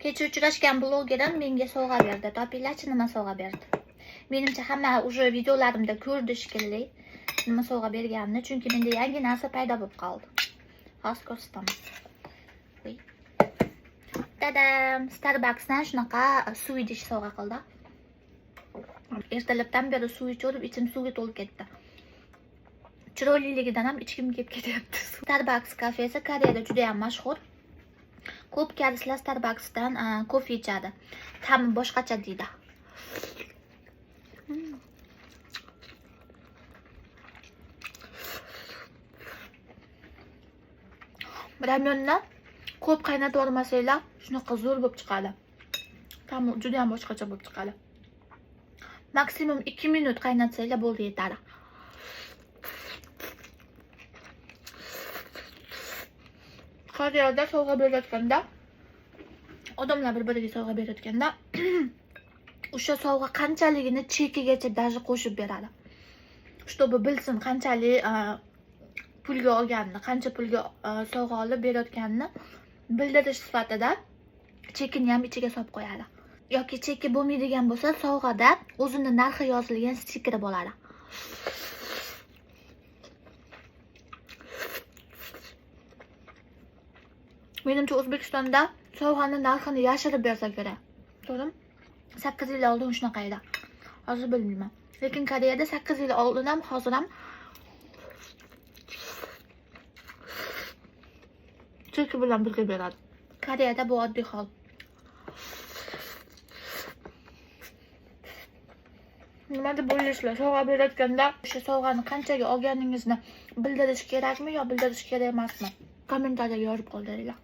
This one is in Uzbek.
Kecha uchrashgan blogerim menga sovg'a berdi. Topinglarchi, nima sovg'a berdi? Menimcha hamma o'sha videolarimda ko'rdi shekilli nima sovg'a berganini, chunki menda yangi narsa paydo bo'lib qoldi. Hozir ko'rsataman. Tadam! Starbucksdan shunaqa suv idish sovg'a qildi. Ertalabdan beri suv ichib, ichim suvga to'lib ketdi. Chiroyliligidan ham ichkim kelib ketyapti. Starbucks kafesi Koreyada juda ham mashhur. Ko'p koreyslar Starbucksdan kofe ichadi. Ta'mi boshqacha deydi. Ramyonni ko'p qaynatib olmasanglar, shunaqa zo'r bo'lib chiqadi. Ta'mi juda ham boshqacha bo'lib chiqadi. Maksimum 2 minut qaynatsanglar bo'ldi, yetadi. Koreyada sovg'a berayotganda, odamlar bir-biriga sovg'a berayotganda, o'sha sovg'a qanchaligini chekigacha даже qo'shib beradi. Чтобы bilsin qanchalik pulga olganini, qancha pulga sovg'a olib berayotganini bildirish sifatida chekini ham ichiga solib qo'yadi. Yoki cheki bo'lmaydigan bo'lsa, sovg'ada o'zini narxi yozilgan stikeri bo'ladi. Menimcha O'zbekistonda sovg'ani narxini yashirib bersa kerak. To'g'rimi? 8 yil oldin shunaqa edi. Hozir bilmayman. Lekin Koreyada 8 yil oldin ham, hozir ham cheki bilan birga beradi. Koreyada bu oddiy hol. Nima deb o'ylaysizlar? Sovg'a berayotganda o'sha sovg'ani qanchaga olganingizni bildirish kerakmi yo bildirish kerak emasmi? Kommentariyga yozib qoldiringlar.